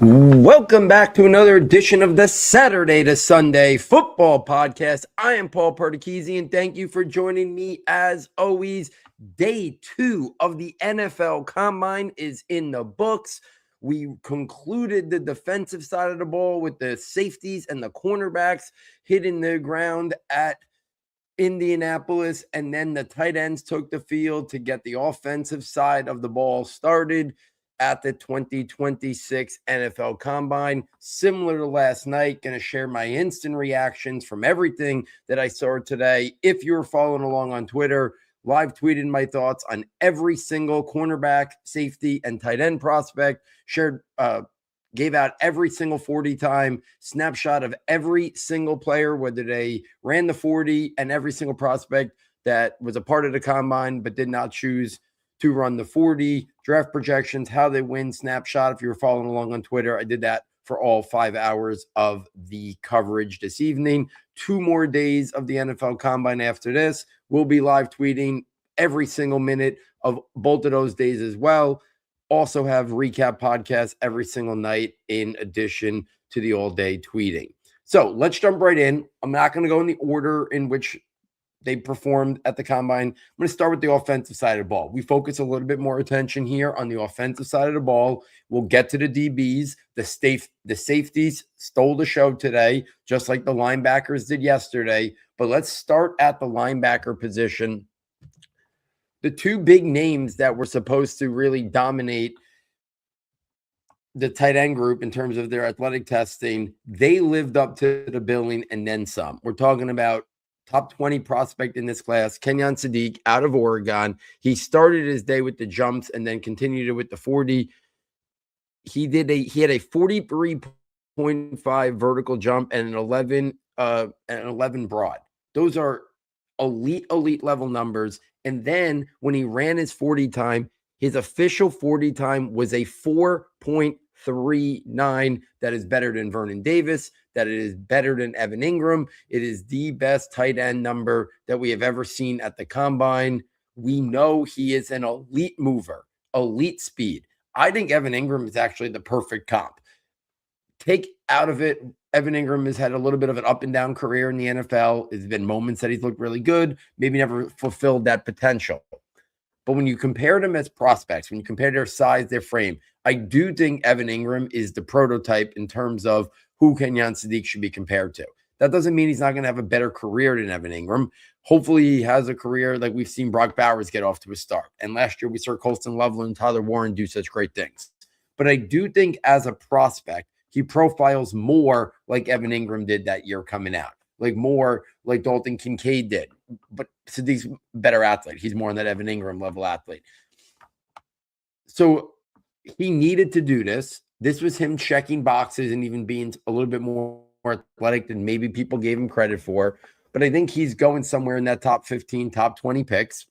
Welcome back to another edition of the Saturday to Sunday Football Podcast. I am Paul Perdichizzi, and thank you for joining me as always. Day 2 of the NFL Combine is in the books. We concluded the defensive side of the ball with the safeties and the cornerbacks hitting the ground at Indianapolis, and then the tight ends took the field to get the offensive side of the ball started at the 2026 NFL Combine. Similar to last night, going to share my instant reactions from everything that I saw today. If you're following along on Twitter, live tweeted my thoughts on every single cornerback, safety, and tight end prospect, gave out every single 40 time snapshot of every single player, whether they ran the 40, and every single prospect that was a part of the combine but did not choose to run the 40, draft projections, how they win snapshot. If you were following along on Twitter, I did that for all 5 hours of the coverage this evening. 2 more days of the NFL Combine after this. We'll be live tweeting every single minute of both of those days as well. Also have recap podcasts every single night in addition to the all-day tweeting. So let's jump right in. I'm not going to go in the order in which they performed at the Combine. I'm going to start with the offensive side of the ball. We focus a little bit more attention here on the offensive side of the ball. We'll get to the DBs. The safeties stole the show today, just like the linebackers did yesterday. But let's start at the linebacker position. The 2 big names that were supposed to really dominate the tight end group in terms of their athletic testing, they lived up to the billing and then some. We're talking about top 20 prospect in this class, Kenyon Sadiq out of Oregon. He started his day with the jumps and then continued it with the 40. He had a 43.5 vertical jump and an 11 broad. Those are elite level numbers. And then when he ran his 40 time, his official 40 time was a 4.39. That is better than Vernon Davis. That it is better than Evan Ingram. It is the best tight end number that we have ever seen at the Combine. We know he is an elite mover, elite speed. I think Evan Ingram is actually the perfect comp. Take out of it, Evan Ingram has had a little bit of an up and down career in the NFL. There's been moments that he's looked really good, maybe never fulfilled that potential. But when you compare them as prospects, when you compare their size, their frame, I do think Evan Ingram is the prototype in terms of who Kenyon Sadiq should be compared to. That doesn't mean he's not going to have a better career than Evan Ingram. Hopefully he has a career like we've seen Brock Bowers get off to a start. And last year we saw Colston Loveland and Tyler Warren do such great things. But I do think as a prospect, he profiles more like Evan Ingram did that year coming out, like more like Dalton Kincaid did. But Sadiq's a better athlete. He's more on that Evan Ingram level athlete. So he needed to do this. This was him checking boxes and even being a little bit more athletic than maybe people gave him credit for. But I think he's going somewhere in that top 15, top 20 picks.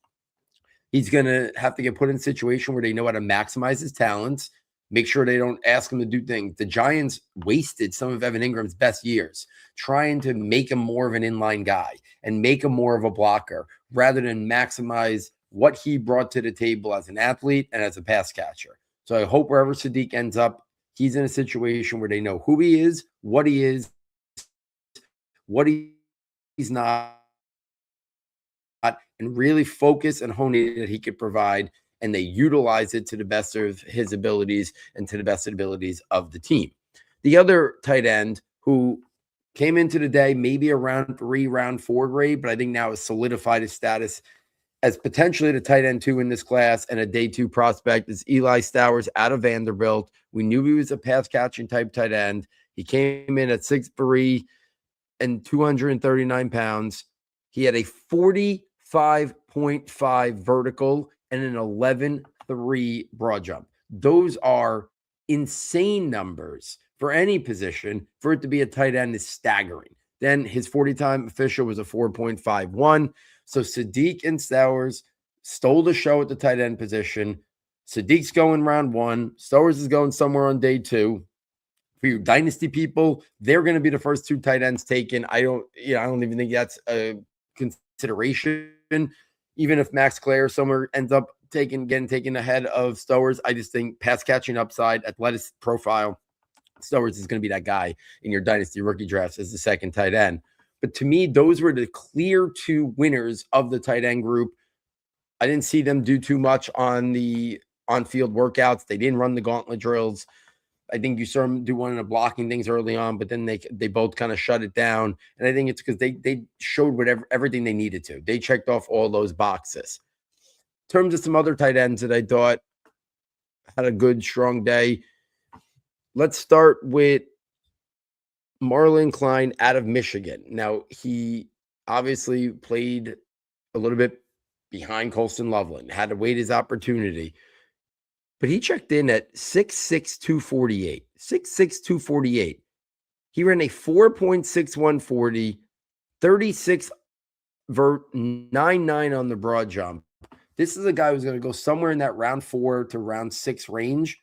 He's going to have to get put in a situation where they know how to maximize his talents, make sure they don't ask him to do things. The Giants wasted some of Evan Ingram's best years trying to make him more of an inline guy and make him more of a blocker rather than maximize what he brought to the table as an athlete and as a pass catcher. So I hope wherever Sadiq ends up, he's in a situation where they know who he is, what he's not, and really focus and hone it that he could provide, and they utilize it to the best of his abilities and to the best abilities of the team. The other tight end who came into the day maybe around 3, round 4 grade, but I think now has solidified his status as potentially the tight end 2 in this class and a day 2 prospect is Eli Stowers out of Vanderbilt. We knew he was a pass catching type tight end. He came in at 6'3" and 239 pounds. He had a 45.5 vertical and an 11.3 broad jump. Those are insane numbers for any position. For it to be a tight end is staggering. Then his 40 time official was a 4.51. So Sadiq and Stowers stole the show at the tight end position. Sadiq's going round 1. Stowers is going somewhere on day 2. For you dynasty people, they're going to be the first 2 tight ends taken. I don't even think that's a consideration. Even if Max Clare somewhere ends up getting taken ahead of Stowers, I just think pass catching upside, athletic profile, Stowers is going to be that guy in your dynasty rookie drafts as the second tight end. But to me, those were the clear two winners of the tight end group. I didn't see them do too much on the on-field workouts. They didn't run the gauntlet drills. I think you saw them do one of the blocking things early on, but then they both kind of shut it down. And I think it's because they showed everything they needed to. They checked off all those boxes. In terms of some other tight ends that I thought had a good, strong day, let's start with Marlon Klein out of Michigan. Now, he obviously played a little bit behind Colston Loveland, had to wait his opportunity. But he checked in at 6'6", 248. 6'6", 248. He ran a 4.61 40, 36 vert, 9.9 on the broad jump. This is a guy who's going to go somewhere in that round 4 to round 6 range.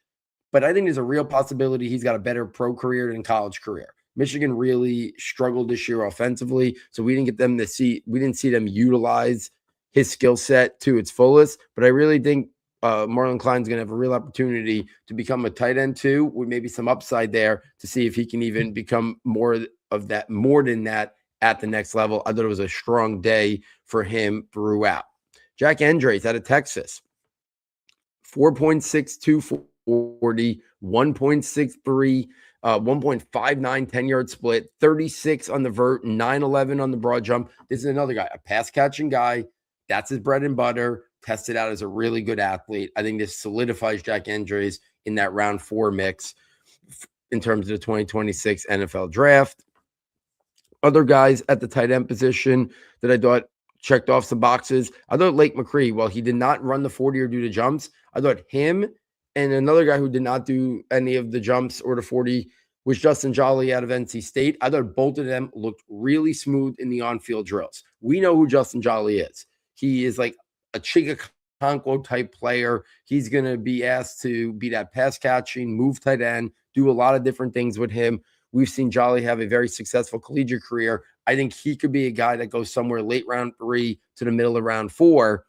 But I think there's a real possibility he's got a better pro career than college career. Michigan really struggled this year offensively, so we didn't see them utilize his skill set to its fullest. But I really think Marlon Klein's going to have a real opportunity to become a tight end too, with maybe some upside there to see if he can even become more than that at the next level. I thought it was a strong day for him throughout. Jack Andres out of Texas, 4.62 40, 1.63, 1.59 10-yard split, 36 on the vert, 9.11 on the broad jump. This is another guy, a pass-catching guy. That's his bread and butter. Tested out as a really good athlete. I think this solidifies Jack Andres in that round 4 mix in terms of the 2026 NFL draft. Other guys at the tight end position that I thought checked off some boxes. I thought Lake McCree, while he did not run the 40 or do the jumps, I thought him and another guy who did not do any of the jumps or the 40 was Justin Jolly out of NC State. I thought both of them looked really smooth in the on-field drills. We know who Justin Jolly is. He is like a Chigaconquo type player. He's going to be asked to be that pass catching, move tight end, do a lot of different things with him. We've seen Jolly have a very successful collegiate career. I think he could be a guy that goes somewhere late round 3 to the middle of round 4.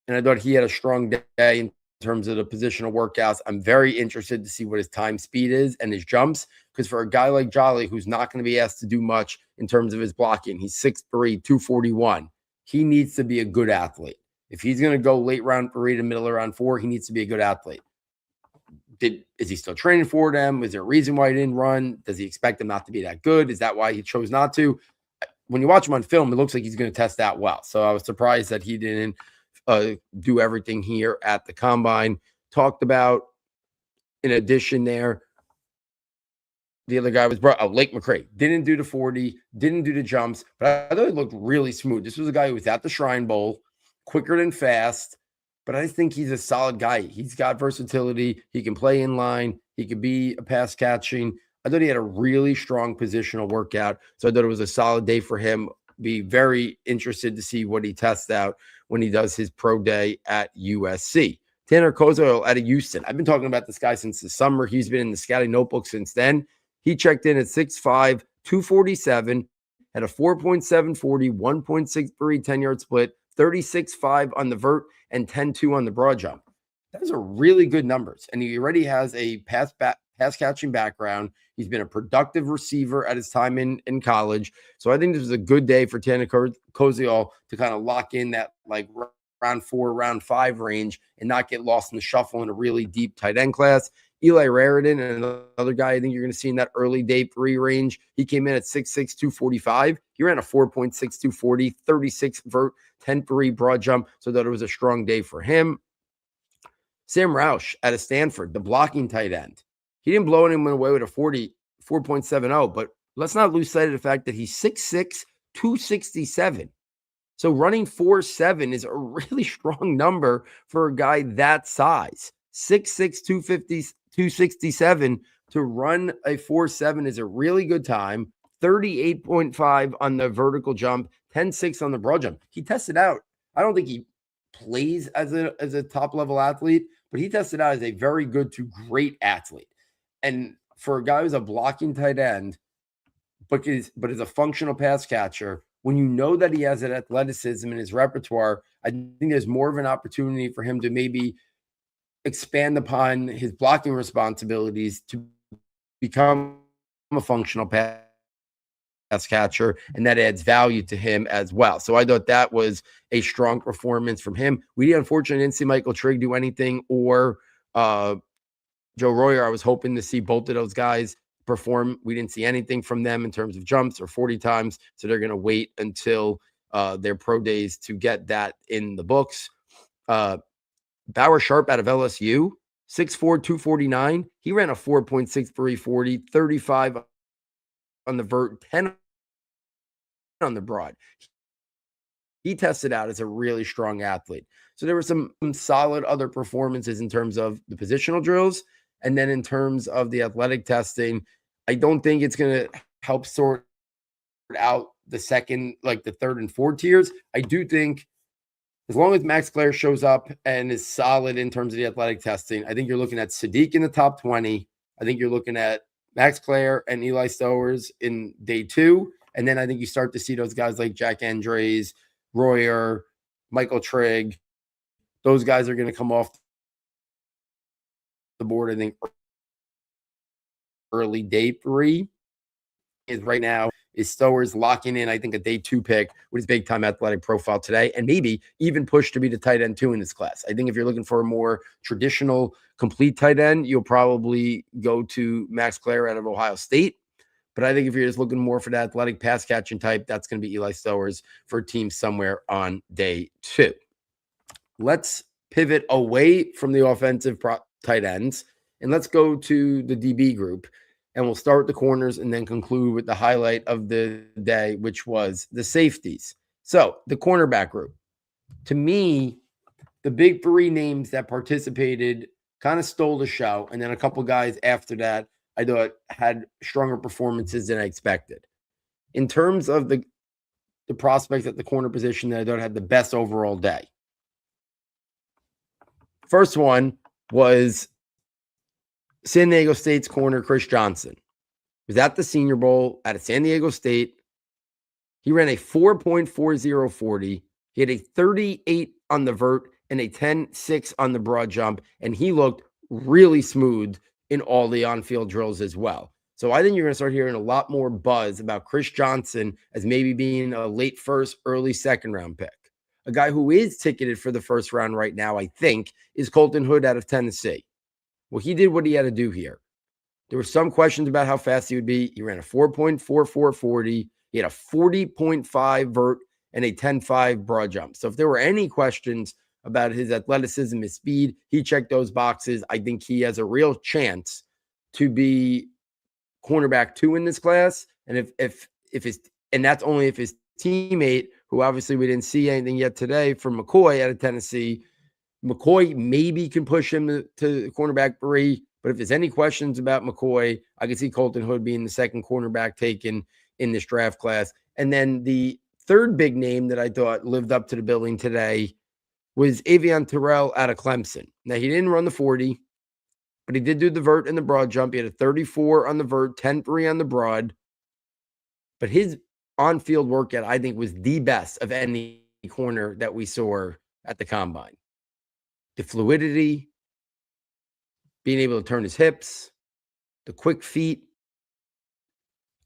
And I thought he had a strong day in terms of the positional workouts. I'm very interested to see what his time speed is and his jumps, because for a guy like Jolly, who's not going to be asked to do much in terms of his blocking, he's 6'3", 241. He needs to be a good athlete. If he's going to go late round 3 to middle of round 4, he needs to be a good athlete. Is he still training for them? Is there a reason why he didn't run? Does he expect him not to be that good? Is that why he chose not to? When you watch him on film, it looks like he's going to test out well. So I was surprised that he didn't do everything here at the combine. Talked about, in addition there, the other guy was Lake McCree. Didn't do the 40, didn't do the jumps, but I thought it looked really smooth. This was a guy who was at the Shrine Bowl, quicker than fast, but I think he's a solid guy. He's got versatility. He can play in line. He could be a pass catching. I thought he had a really strong positional workout, so I thought it was a solid day for him. Be very interested to see what he tests out when he does his pro day at USC. Tanner Kozel out of Houston. I've been talking about this guy since the summer. He's been in the scouting notebook since then. He checked in at 6'5", 247, had a 4.7 40, 1.63 10-yard split, 36.5 on the vert, and 10.2 on the broad jump. Those are really good numbers. And he already has a pass catching background. He's been a productive receiver at his time in college. So I think this is a good day for Tanner Koziol to kind of lock in that like round 4, round 5 range and not get lost in the shuffle in a really deep tight end class. Eli Raridan, another guy I think you're going to see in that early day 3 range. He came in at 6'6", 245. He ran a 4.62 40, 36 vert, 10.3 broad jump. So that it was a strong day for him. Sam Roush out of Stanford, the blocking tight end. He didn't blow anyone away with a 4.70, but let's not lose sight of the fact that he's 6'6", 267. So running 4.7 is a really strong number for a guy that size. 6'6", 267 to run a 4.7 is a really good time. 38.5 on the vertical jump, 10.6 on the broad jump. He tested out. I don't think he plays as a top-level athlete, but he tested out as a very good to great athlete. And for a guy who's a blocking tight end, but is a functional pass catcher, when you know that he has that athleticism in his repertoire, I think there's more of an opportunity for him to maybe expand upon his blocking responsibilities to become a functional pass catcher, and that adds value to him as well. So I thought that was a strong performance from him. We unfortunately didn't see Michael Trigg do anything, or Joe Royer. I was hoping to see both of those guys perform. We didn't see anything from them in terms of jumps or 40 times, so they're going to wait until their pro days to get that in the books. Bauer Sharp out of LSU, 6'4", 249. He ran a 4.63 40, 35 on the vert, 10 on the broad. He tested out as a really strong athlete. So there were some solid other performances in terms of the positional drills. And then in terms of the athletic testing, I don't think it's going to help sort out the second, like the third and fourth tiers. I do think as long as Max Clare shows up and is solid in terms of the athletic testing, I think you're looking at Sadiq in the top 20. I think you're looking at Max Clare and Eli Stowers in day 2. And then I think you start to see those guys like Jack Andres, Royer, Michael Trigg. Those guys are going to come off the board, I think, early day 3. Is right now is Stowers locking in, I think, a day 2 pick with his big time athletic profile today, and maybe even push to be the tight end 2 in this class. I think if you're looking for a more traditional complete tight end, you'll probably go to Max Clare out of Ohio State. But I think if you're just looking more for that athletic pass catching type, that's going to be Eli Stowers for a team somewhere on day 2. Let's pivot away from the offensive tight ends and let's go to the DB group. And we'll start with the corners and then conclude with the highlight of the day, which was the safeties. So the cornerback group. To me, the big 3 names that participated kind of stole the show. And then a couple guys after that, I thought had stronger performances than I expected. In terms of the prospects at the corner position that I thought had the best overall day. First one was San Diego State's corner, Chris Johnson. He was at the Senior Bowl at San Diego State. He ran a 4.40 40. He had a 38 on the vert and a 10.6 on the broad jump, and he looked really smooth in all the on-field drills as well. So I think you're going to start hearing a lot more buzz about Chris Johnson as maybe being a late first, early second round pick. A guy who is ticketed for the first round right now, I think, is Colton Hood out of Tennessee. Well, he did what he had to do here. There were some questions about how fast he would be. He ran a 4.44 40. He had a 40.5 vert and a 10.5 broad jump. So if there were any questions about his athleticism, his speed, he checked those boxes. I think he has a real chance to be cornerback 2 in this class. And if his, and that's only if his teammate, who obviously we didn't see anything yet today from McCoy out of Tennessee, McCoy maybe can push him to cornerback 3. But if there's any questions about McCoy, I can see Colton Hood being the second cornerback taken in this draft class. And then the third big name that I thought lived up to the billing today was Avion Terrell out of Clemson. Now, he didn't run the 40, but he did do the vert and the broad jump. He had a 34 on the vert, 10.3 on the broad. But his on-field workout, I think, was the best of any corner that we saw at the combine. The fluidity, being able to turn his hips, the quick feet.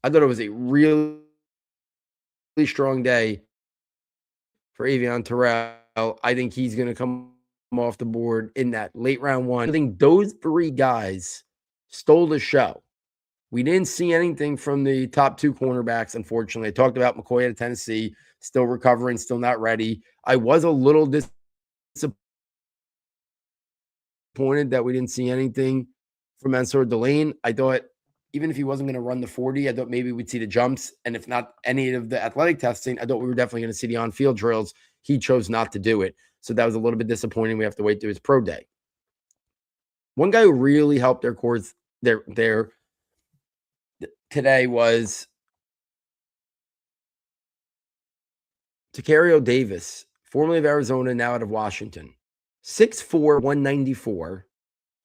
I thought it was a really strong day for Avion Terrell. I think he's going to come off the board in that late round 1. I think those 3 guys stole the show. We didn't see anything from the top 2 cornerbacks, unfortunately. I talked about McCoy out of Tennessee, still recovering, still not ready. I was a little disappointed that we didn't see anything from Mansour Delane. I thought even if he wasn't going to run the 40, I thought maybe we'd see the jumps. And if not any of the athletic testing, I thought we were definitely going to see the on-field drills. He chose not to do it. So that was a little bit disappointing. We have to wait to his pro day. One guy who really helped their course there today was Tacario Davis, formerly of Arizona, now out of Washington. 6'4", 194.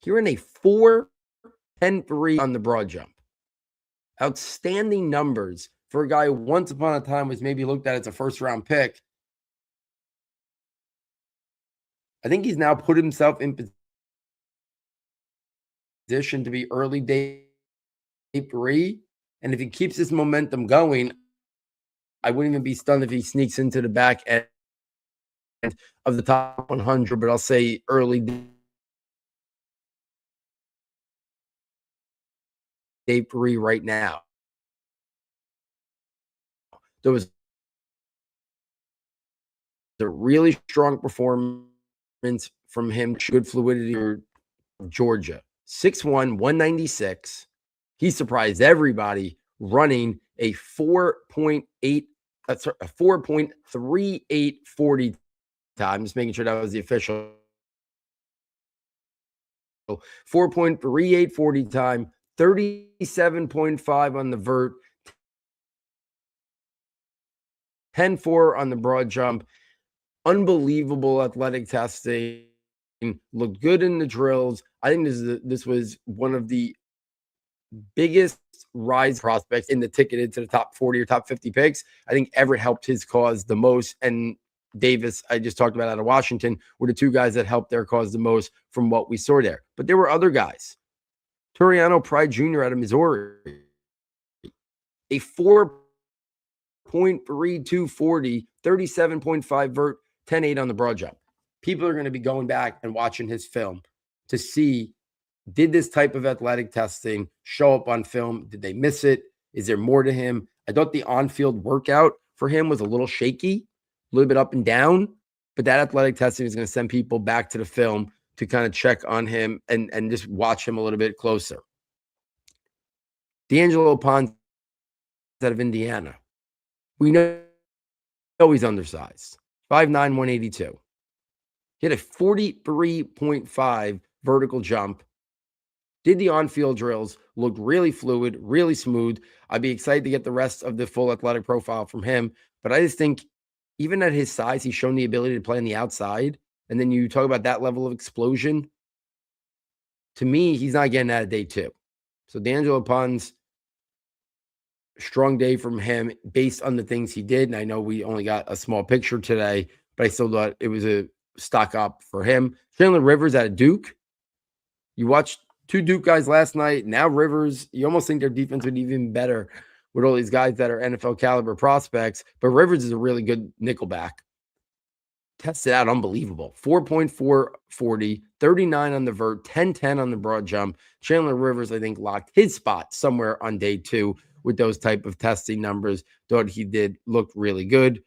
He ran a 4.10.3 on the broad jump. Outstanding numbers for a guy who once upon a time was maybe looked at as a first-round pick. I think he's now put himself in position to be early day three. And if he keeps this momentum going, I wouldn't even be stunned if he sneaks into the back end of the top 100, but I'll say early day three right now. There was a really strong performance from him, good fluidity for Georgia. 6'1", 196. He surprised everybody running a 4.3840 time. Just making sure that was the official 4.3840 time, 37.5 on the vert, 10.4 on the broad jump. Unbelievable athletic testing. Looked good in the drills. I think this was one of the biggest rise prospects in the ticket into the top 40 or top 50 picks. I think Everett helped his cause the most, and Davis, I just talked about out of Washington, were the two guys that helped their cause the most from what we saw there. But there were other guys. Turiano Pride Jr. out of Missouri, a 4.3240, 37.5 vert, 10.8 on the broad jump. People are going to be going back and watching his film to see, did this type of athletic testing show up on film? Did they miss it? Is there more to him? I thought the on-field workout for him was a little shaky, a little bit up and down, but that athletic testing is going to send people back to the film to kind of check on him and just watch him a little bit closer. D'Angelo Ponce out of Indiana. We know he's undersized, 5'9", 182. He had a 43.5 vertical jump. Did the on-field drills, looked really fluid, really smooth. I'd be excited to get the rest of the full athletic profile from him. But I just think even at his size, he's shown the ability to play on the outside. And then you talk about that level of explosion. To me, he's not getting that at day two. So D'Angelo Ponce, strong day from him based on the things he did. And I know we only got a small picture today, but I still thought it was a stock up for him. Chandler Rivers out of Duke. You watched two Duke guys last night. Now Rivers, you almost think their defense would be even better with all these guys that are NFL caliber prospects. But Rivers is a really good nickelback. Tested out unbelievable. 4.440, 39 on the vert, 10.10 on the broad jump. Chandler Rivers, I think, locked his spot somewhere on day two with those type of testing numbers. Thought he did look really good.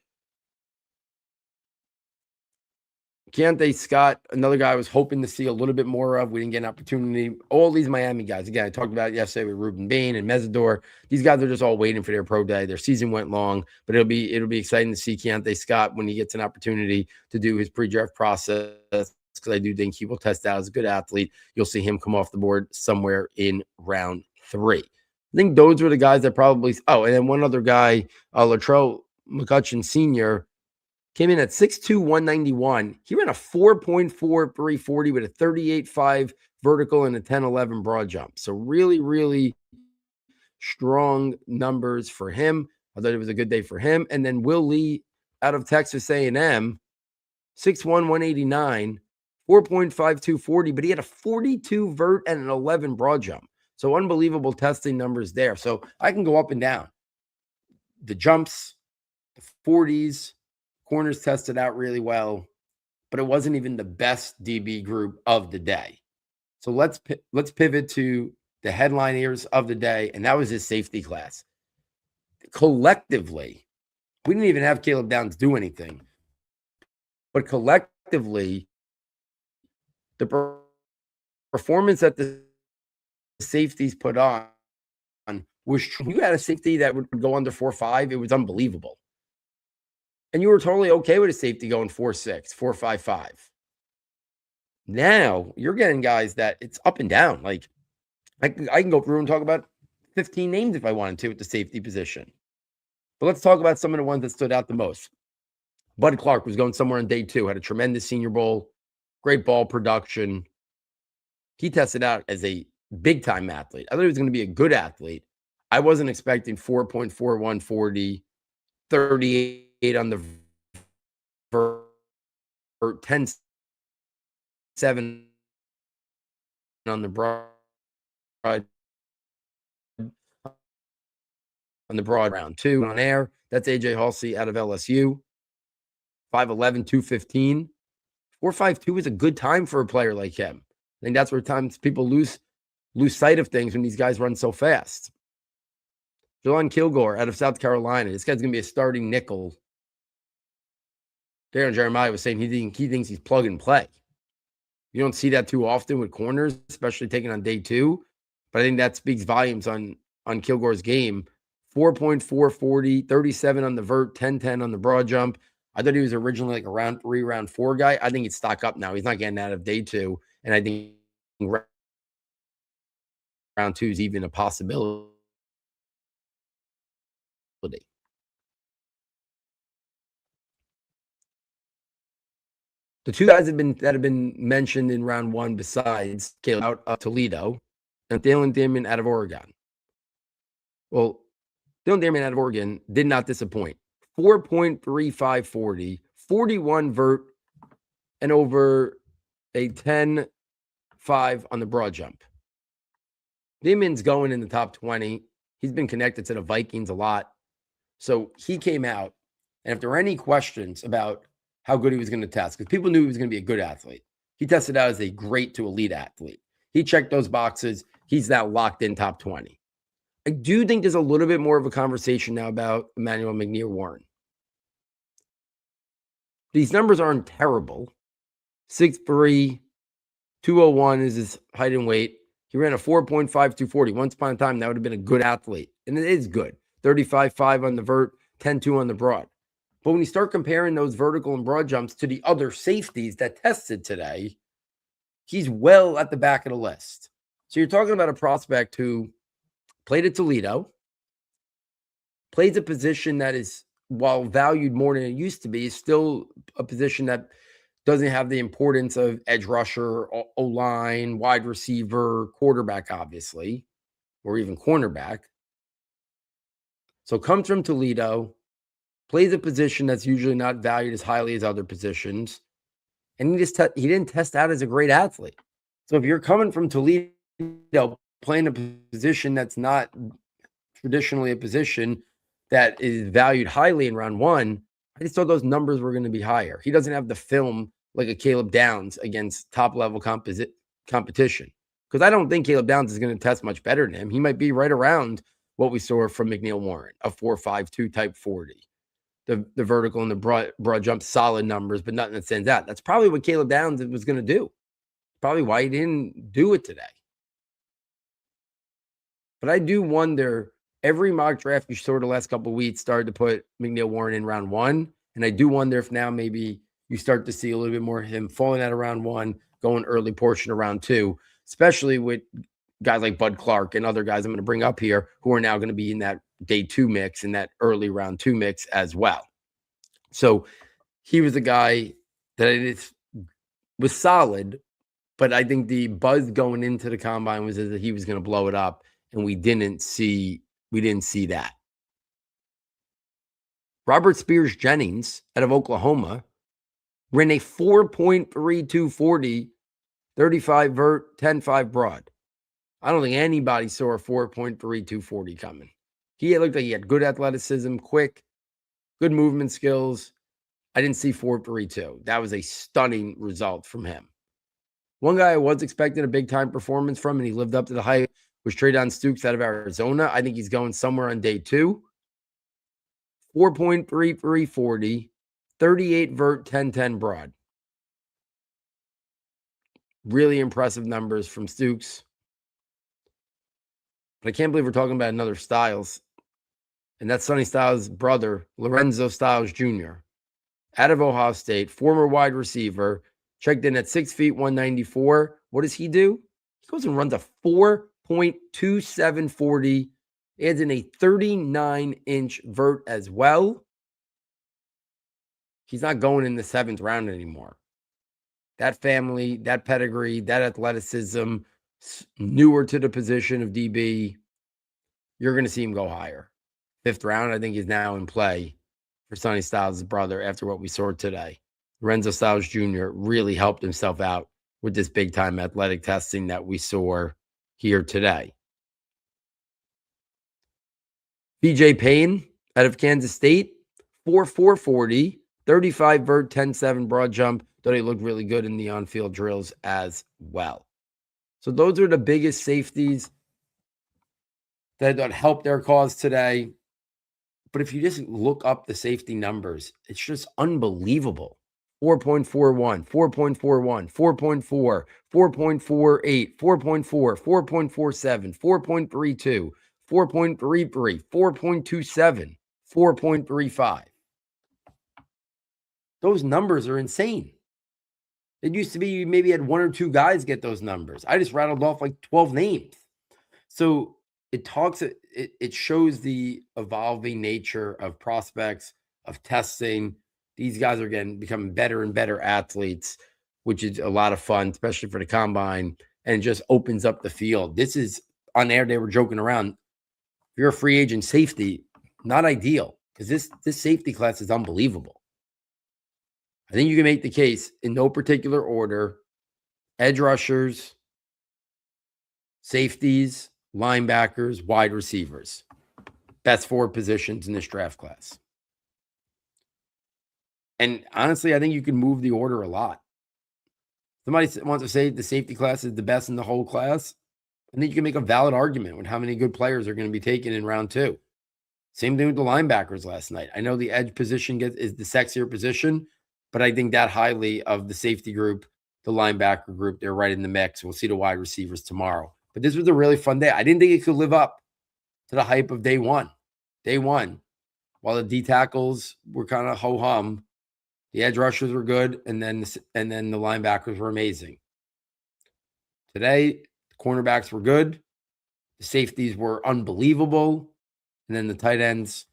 Keontae Scott, another guy I was hoping to see a little bit more of. We didn't get an opportunity. All these Miami guys, again, I talked about it yesterday with Ruben Bain and Mesidor. These guys are just all waiting for their pro day. Their season went long, but it'll be exciting to see Keontae Scott when he gets an opportunity to do his pre-draft process, because I do think he will test out as a good athlete. You'll see him come off the board somewhere in round 3. I think those were the guys that probably – and then one other guy, Latrell McCutcheon Sr., came in at 6'2", 191. He ran a 4.4340 with a 38.5 vertical and a 10.11 broad jump. So really, really strong numbers for him. I thought it was a good day for him. And then Will Lee out of Texas A&M, 6'1", 189, 4.5240, but he had a 42 vert and an 11 broad jump. So unbelievable testing numbers there. So I can go up and down. The jumps, the 40s, corners tested out really well, but it wasn't even the best DB group of the day. So let's pivot to the headliners of the day, and that was his safety class. Collectively, we didn't even have Caleb Downs do anything, but collectively, the performance that the safeties put on was true. You had a safety that would go under 4.5. It was unbelievable. And you were totally okay with a safety going 4.6, 4.55. Now you're getting guys that it's up and down. Like I can go through and talk about 15 names if I wanted to at the safety position. But let's talk about some of the ones that stood out the most. Bud Clark was going somewhere on day 2, had a tremendous Senior Bowl, great ball production. He tested out as a big-time athlete. I thought he was going to be a good athlete. I wasn't expecting 4.4140, 38 on the vert, 10.7 on the broad on the broad round 2 on air. That's AJ Halsey out of LSU. 5'11", 215. 4.52 is a good time for a player like him. I think that's where times people lose sight of things when these guys run so fast. Jelon Kilgore out of South Carolina. This guy's going to be a starting nickel. Darren Jeremiah was saying he thinks he's plug and play. You don't see that too often with corners, especially taking on day 2. But I think that speaks volumes on Kilgore's game. 4.440, 37 on the vert, 10-10 on the broad jump. I thought he was originally like a round 3, round 4 guy. I think he's stock up now. He's not getting out of day 2. And I think round 2 is even a possibility. The two guys that have been mentioned in round 1 besides Caleb out of Toledo and Dalen Damon out of Oregon. Well, Dalen Damon out of Oregon did not disappoint. 4.3540, 41 vert, and over a 10.5 on the broad jump. Damon's going in the top 20. He's been connected to the Vikings a lot. So he came out, and if there were any questions about how good he was going to test, because people knew he was going to be a good athlete, he tested out as a great to elite athlete. He checked those boxes. He's now locked in top 20. I do think there's a little bit more of a conversation now about Emmanuel McNeil-Warren. These numbers aren't terrible. 6'3", 201 is his height and weight. He ran a 4.5240. Once upon a time, that would have been a good athlete. And it is good. 35.5 on the vert, 10.2 on the broad. But when you start comparing those vertical and broad jumps to the other safeties that tested today, he's well at the back of the list. So you're talking about a prospect who played at Toledo, plays a position that is, while valued more than it used to be, is still a position that doesn't have the importance of edge rusher, O-line, wide receiver, quarterback, obviously, or even cornerback. So comes from Toledo, plays a position that's usually not valued as highly as other positions, and he didn't test out as a great athlete. So if you're coming from Toledo, playing a position that's not traditionally a position that is valued highly in round 1, I just thought those numbers were going to be higher. He doesn't have the film like a Caleb Downs against top-level competition, because I don't think Caleb Downs is going to test much better than him. He might be right around what we saw from McNeil-Warren, a 4.52 type 40. The vertical and the broad jump, solid numbers, but nothing that stands out. That's probably what Caleb Downs was going to do. Probably why he didn't do it today. But I do wonder, every mock draft you saw the last couple of weeks started to put McNeil-Warren in round 1. And I do wonder if now maybe you start to see a little bit more of him falling out of round 1, going early portion of round 2, especially with guys like Bud Clark and other guys I'm going to bring up here who are now going to be in that day 2 mix and that early round 2 mix as well. So he was a guy that was solid, but I think the buzz going into the combine was that he was going to blow it up, and we didn't see that. Robert Spears Jennings out of Oklahoma ran a 4.3240, 35 vert, 10.5 broad. I don't think anybody saw a 4.3240 coming. He looked like he had good athleticism, quick, good movement skills. I didn't see 4.32. That was a stunning result from him. One guy I was expecting a big-time performance from, and he lived up to the hype, was Treydon Stukes out of Arizona. I think he's going somewhere on day 2. 4.3340, 38 vert, 10.10 broad. Really impressive numbers from Stukes. But I can't believe we're talking about another Styles. And that's Sonny Styles' brother, Lorenzo Styles Jr. Out of Ohio State, former wide receiver, checked in at 6 feet, 194. What does he do? He goes and runs a 4.2740, adds in a 39-inch vert as well. He's not going in the 7th round anymore. That family, that pedigree, that athleticism, newer to the position of DB, you're going to see him go higher. 5th round, I think, is now in play for Sonny Styles' brother after what we saw today. Lorenzo Styles Jr. really helped himself out with this big-time athletic testing that we saw here today. BJ Payne out of Kansas State, 4.40, 35 vert, 10.7 broad jump. Thought he looked really good in the on-field drills as well. So those are the biggest safeties that helped their cause today. But if you just look up the safety numbers, it's just unbelievable. 4.41, 4.41, 4.4, 4.48, 4.4, 4.47, 4.32, 4.33, 4.27, 4.35. Those numbers are insane. It used to be you maybe had one or two guys get those numbers. I just rattled off like 12 names. So it shows the evolving nature of prospects, of testing. These guys are becoming better and better athletes, which is a lot of fun, especially for the combine, and just opens up the field. This is on air. They were joking around. If you're a free agent safety, not ideal, because this safety class is unbelievable. I think you can make the case in no particular order: edge rushers, safeties, linebackers, wide receivers. Best four positions in this draft class. And honestly, I think you can move the order a lot. Somebody wants to say the safety class is the best in the whole class. I think you can make a valid argument with how many good players are going to be taken in round 2. Same thing with the linebackers last night. I know the edge position is the sexier position, but I think that highly of the safety group, the linebacker group, they're right in the mix. We'll see the wide receivers tomorrow. But this was a really fun day. I didn't think it could live up to the hype of day one. Day one, while the D tackles were kind of ho-hum, the edge rushers were good, and then the linebackers were amazing. Today, the cornerbacks were good. The safeties were unbelievable. And then the tight ends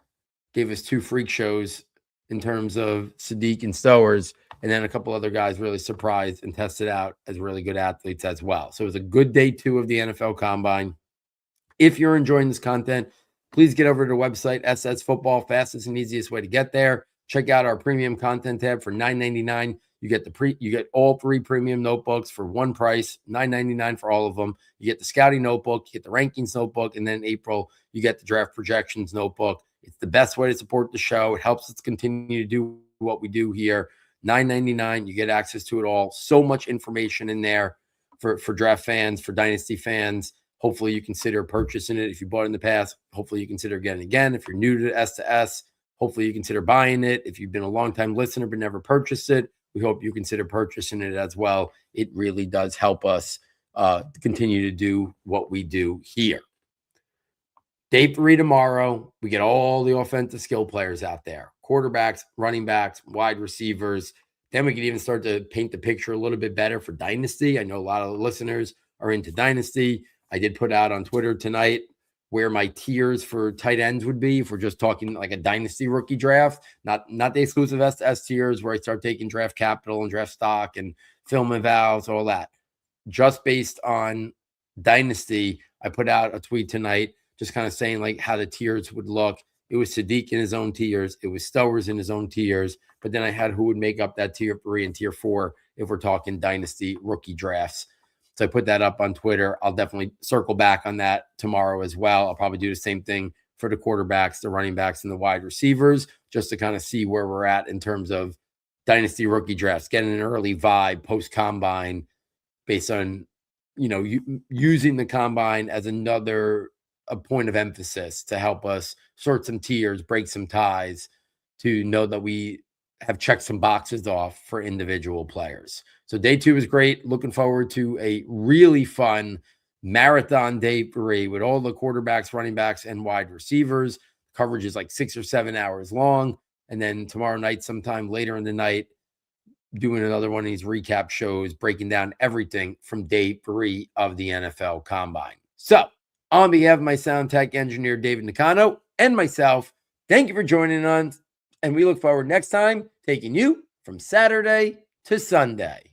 gave us 2 freak shows in terms of Sadiq and Stowers, and then a couple other guys really surprised and tested out as really good athletes as well. So it was a good day 2 of the NFL Combine. If you're enjoying this content, please get over to the website, SS Football, fastest and easiest way to get there. Check out our premium content tab for $9.99. You get all 3 premium notebooks for one price, $9.99 for all of them. You get the scouting notebook, you get the rankings notebook, and then in April, you get the draft projections notebook. It's the best way to support the show. It helps us continue to do what we do here. $9.99, you get access to it all. So much information in there for draft fans, for dynasty fans. Hopefully you consider purchasing it. If you bought it in the past, hopefully you consider getting it again. If you're new to S2S, hopefully you consider buying it. If you've been a long-time listener but never purchased it, we hope you consider purchasing it as well. It really does help us continue to do what we do here. Day 3 tomorrow, we get all the offensive skill players out there. Quarterbacks, running backs, wide receivers. Then we can even start to paint the picture a little bit better for Dynasty. I know a lot of the listeners are into Dynasty. I did put out on Twitter tonight where my tiers for tight ends would be if we're just talking like a Dynasty rookie draft, not the exclusive S tiers where I start taking draft capital and draft stock and film and vows, all that. Just based on Dynasty, I put out a tweet tonight just kind of saying like how the tiers would look. It was Sadiq in his own tiers. It was Stowers in his own tiers. But then I had who would make up that tier 3 and tier 4 if we're talking Dynasty rookie drafts. So I put that up on Twitter. I'll definitely circle back on that tomorrow as well. I'll probably do the same thing for the quarterbacks, the running backs, and the wide receivers, just to kind of see where we're at in terms of Dynasty rookie drafts, getting an early vibe post-combine based on, using the combine as a point of emphasis to help us sort some tiers, break some ties, to know that we have checked some boxes off for individual players. So day 2 is great. Looking forward to a really fun marathon day 3 with all the quarterbacks, running backs, and wide receivers. Coverage is like 6 or 7 hours long. And then tomorrow night, sometime later in the night, doing another one of these recap shows, breaking down everything from day 3 of the NFL Combine. So on behalf of my sound tech engineer, David Nakano, and myself, thank you for joining us. And we look forward next time taking you from Saturday to Sunday.